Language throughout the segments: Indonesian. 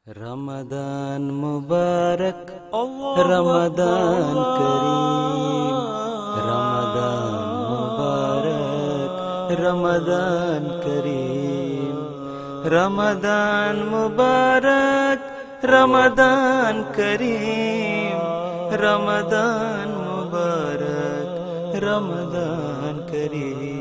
Ramadan Mubarak, Allahu Ramadan Kareem, Akbar. Ramadan Mubarak, Ramadan Kareem, Ramadan Mubarak, Ramadan Kareem, Ramadan Mubarak, Ramadan Kareem.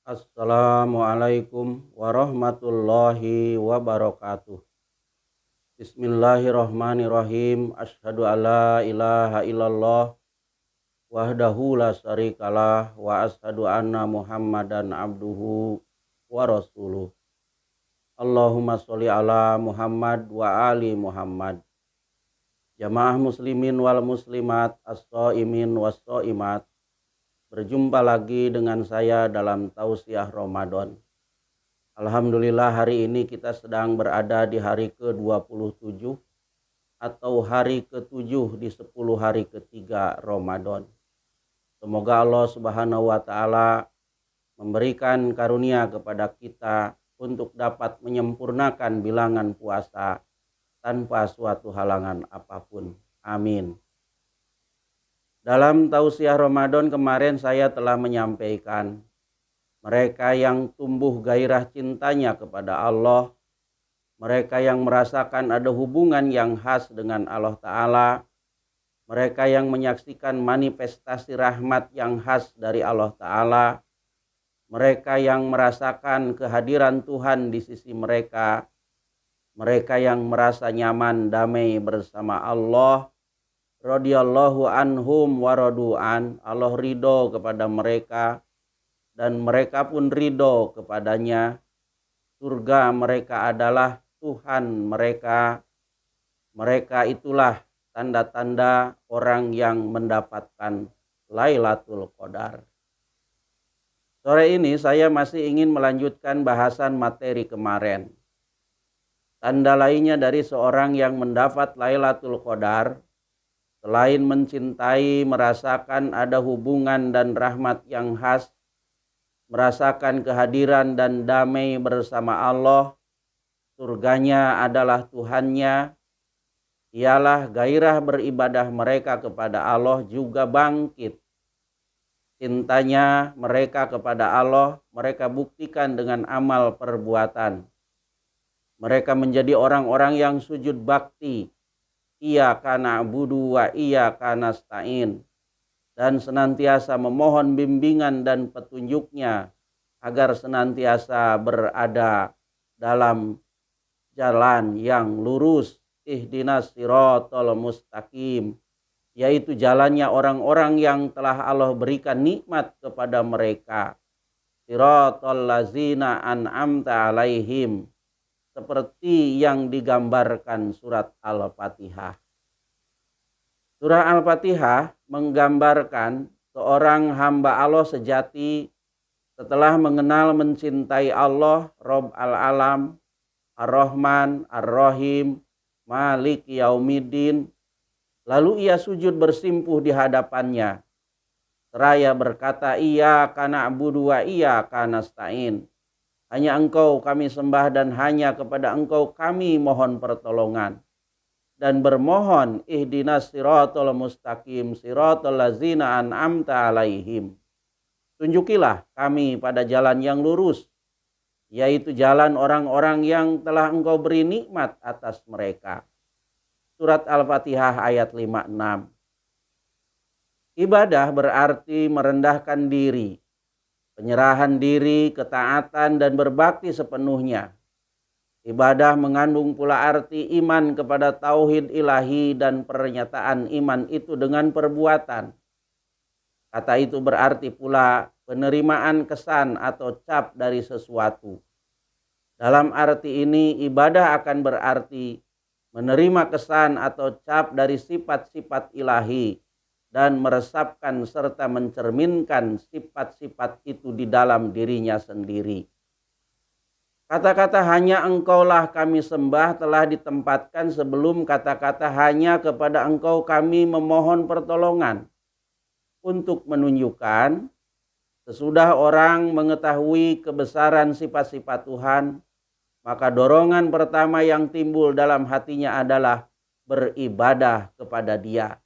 Assalamualaikum warahmatullahi wabarakatuh. Bismillahirrahmanirrahim. Asyhadu alla ilaha illallah wahdahu la syarikalah wa asyhadu anna Muhammadan abduhu wa rasuluh. Allahumma sholli ala Muhammad wa ali Muhammad. Jamaah muslimin wal muslimat, as-shaimin was-shaimat. Berjumpa lagi dengan saya dalam tausiah Ramadan. Alhamdulillah hari ini kita sedang berada di hari ke-27 atau hari ke-7 di 10 hari ketiga Ramadan. Semoga Allah Subhanahu wa taala memberikan karunia kepada kita untuk dapat menyempurnakan bilangan puasa tanpa suatu halangan apapun. Amin. Dalam tausiah Ramadan kemarin saya telah menyampaikan mereka yang tumbuh gairah cintanya kepada Allah, mereka yang merasakan ada hubungan yang khas dengan Allah Ta'ala, mereka yang menyaksikan manifestasi rahmat yang khas dari Allah Ta'ala, mereka yang merasakan kehadiran Tuhan di sisi mereka, mereka yang merasa nyaman damai bersama Allah, radhiyallahu anhum wa radu'an, Allah ridho kepada mereka dan mereka pun ridho kepadanya. Surga mereka adalah Tuhan mereka. Mereka itulah tanda-tanda orang yang mendapatkan Lailatul Qadar. Sore ini saya masih ingin melanjutkan bahasan materi kemarin. Tanda lainnya dari seorang yang mendapat Lailatul Qadar, selain mencintai, merasakan ada hubungan dan rahmat yang khas, merasakan kehadiran dan damai bersama Allah, surganya adalah Tuhannya, ialah gairah beribadah mereka kepada Allah juga bangkit. Cintanya mereka kepada Allah, mereka buktikan dengan amal perbuatan. Mereka menjadi orang-orang yang sujud bakti, Iyyaka na'budu wa iyyaka nasta'in, dan senantiasa memohon bimbingan dan petunjuknya agar senantiasa berada dalam jalan yang lurus. Ihdinas siratal mustaqim, yaitu jalannya orang-orang yang telah Allah berikan nikmat kepada mereka. Siratal lazina an'amta alaihim, seperti yang digambarkan surat Al-Fatihah. Surah Al-Fatihah menggambarkan seorang hamba Allah sejati setelah mengenal mencintai Allah, Rabb al-Alam, Ar-Rahman, Ar-Rahim, Malik Yaumiddin. Lalu ia sujud bersimpuh di hadapannya, seraya berkata, Iyyaka na'budu wa iyyaka nasta'in. Hanya Engkau kami sembah dan hanya kepada Engkau kami mohon pertolongan. Dan bermohon ihdinas siratal mustaqim siratal lazina an'amta alaihim. Tunjukilah kami pada jalan yang lurus, yaitu jalan orang-orang yang telah Engkau beri nikmat atas mereka. Surat Al-Fatihah ayat 56. Ibadah berarti merendahkan diri, penyerahan diri, ketaatan, dan berbakti sepenuhnya. Ibadah mengandung pula arti iman kepada tauhid ilahi dan pernyataan iman itu dengan perbuatan. Kata itu berarti pula penerimaan kesan atau cap dari sesuatu. Dalam arti ini, ibadah akan berarti menerima kesan atau cap dari sifat-sifat ilahi dan meresapkan serta mencerminkan sifat-sifat itu di dalam dirinya sendiri. Kata-kata hanya Engkaulah kami sembah telah ditempatkan sebelum kata-kata hanya kepada Engkau kami memohon pertolongan, untuk menunjukkan sesudah orang mengetahui kebesaran sifat-sifat Tuhan, maka dorongan pertama yang timbul dalam hatinya adalah beribadah kepada Dia.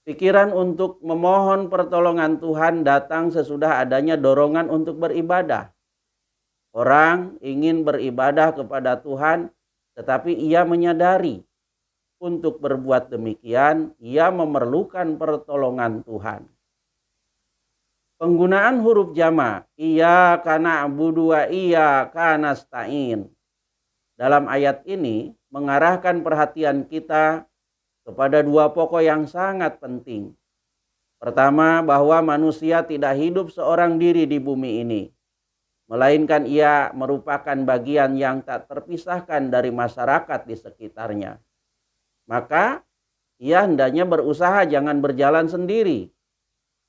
Pikiran untuk memohon pertolongan Tuhan datang sesudah adanya dorongan untuk beribadah. Orang ingin beribadah kepada Tuhan, tetapi ia menyadari untuk berbuat demikian, ia memerlukan pertolongan Tuhan. Penggunaan huruf jama, iyyaka na'budu wa iyyaka nasta'in, dalam ayat ini mengarahkan perhatian kita kepada dua pokok yang sangat penting. Pertama, bahwa manusia tidak hidup seorang diri di bumi ini, melainkan ia merupakan bagian yang tak terpisahkan dari masyarakat di sekitarnya. Maka ia hendaknya berusaha jangan berjalan sendiri,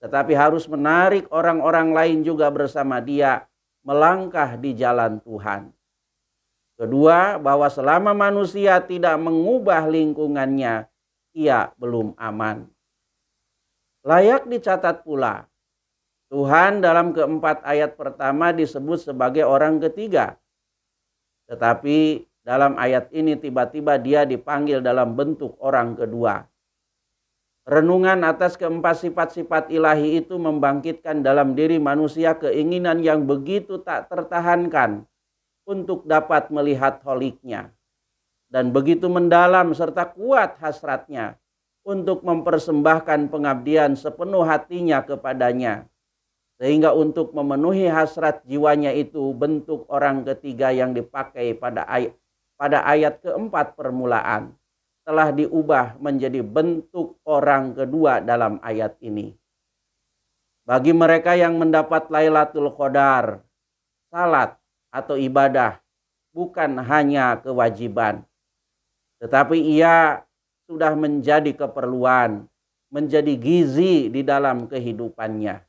tetapi harus menarik orang-orang lain juga bersama dia melangkah di jalan Tuhan. Kedua, bahwa selama manusia tidak mengubah lingkungannya, ia belum aman. Layak dicatat pula, Tuhan dalam keempat ayat pertama disebut sebagai orang ketiga. Tetapi dalam ayat ini tiba-tiba dia dipanggil dalam bentuk orang kedua. Renungan atas keempat sifat-sifat ilahi itu membangkitkan dalam diri manusia keinginan yang begitu tak tertahankan untuk dapat melihat holiknya. Dan begitu mendalam serta kuat hasratnya untuk mempersembahkan pengabdian sepenuh hatinya kepadanya. Sehingga untuk memenuhi hasrat jiwanya itu bentuk orang ketiga yang dipakai pada ayat keempat permulaan telah diubah menjadi bentuk orang kedua dalam ayat ini. Bagi mereka yang mendapat Lailatul Qadar, salat atau ibadah bukan hanya kewajiban, tetapi ia sudah menjadi keperluan, menjadi gizi di dalam kehidupannya.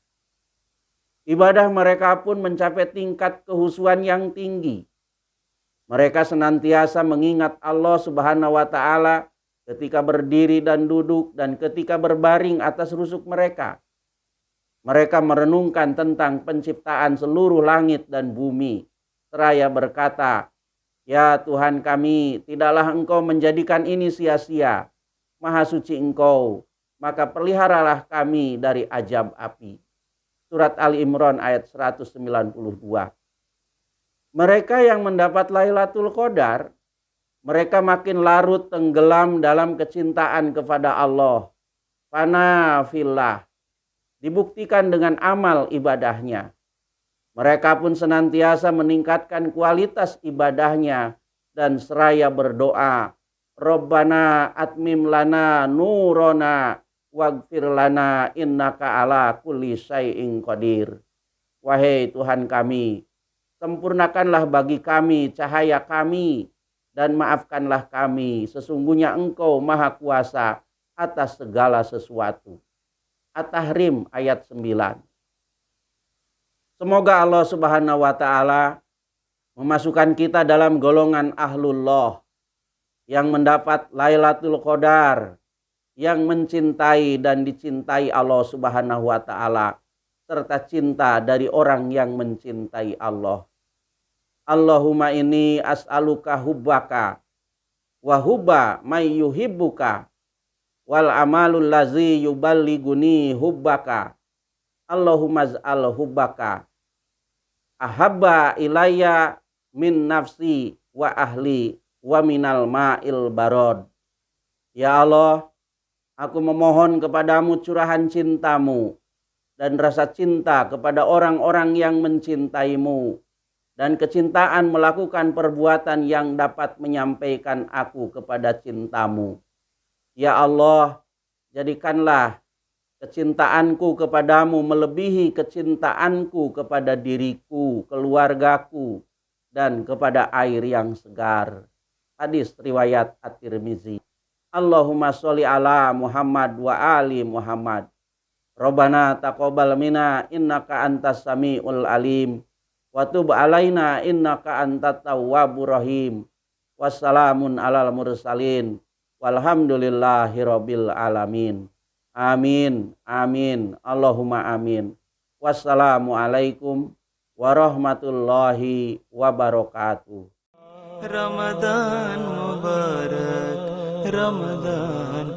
Ibadah mereka pun mencapai tingkat kehusuan yang tinggi. Mereka senantiasa mengingat Allah Subhanahu wa Ta'ala ketika berdiri dan duduk dan ketika berbaring atas rusuk mereka. Mereka merenungkan tentang penciptaan seluruh langit dan bumi, seraya berkata, "Ya Tuhan kami, tidaklah Engkau menjadikan ini sia-sia. Maha suci Engkau, maka peliharalah kami dari azab api." Surat Ali Imran ayat 192. Mereka yang mendapat Lailatul Qadar, mereka makin larut tenggelam dalam kecintaan kepada Allah. Fana fillah, dibuktikan dengan amal ibadahnya. Mereka pun senantiasa meningkatkan kualitas ibadahnya dan seraya berdoa, Rabbana atmim lana nurona waghfir lana innaka ala kulli syai'in qadir. Wahai Tuhan kami, sempurnakanlah bagi kami cahaya kami dan maafkanlah kami. Sesungguhnya Engkau Maha Kuasa atas segala sesuatu. At-Tahrim ayat 9. Semoga Allah Subhanahu wa Ta'ala memasukkan kita dalam golongan ahlullah yang mendapat Lailatul Qadar, yang mencintai dan dicintai Allah Subhanahu wa Ta'ala, serta cinta dari orang yang mencintai Allah. Allahumma inni as'aluka hubbaka wa hubba may yuhibbuka wal amalul lazi yuballiguni hubbaka. Allahumma az'al hubbaka ahabba ilayya min nafsi wa ahli wa minal ma'il barod. Ya Allah, aku memohon kepadamu curahan cintamu dan rasa cinta kepada orang-orang yang mencintaimu, dan kecintaan melakukan perbuatan yang dapat menyampaikan aku kepada cintamu. Ya Allah, jadikanlah kecintaanku kepadamu melebihi kecintaanku kepada diriku, keluargaku, dan kepada air yang segar. Hadis riwayat At-Tirmizi. Allahumma sholli ala Muhammad wa ali Muhammad. Rabbana taqabbal minna innaka antas samiul alim. Wa tub alaina innaka antat tawwabur rahim. Wassalamun alal mursalin. Walhamdulillahi rabbil alamin. Amin. Amin. Allahumma amin. Wassalamualaikum warahmatullahi wabarakatuh. Ramadan Mubarak, Ramadan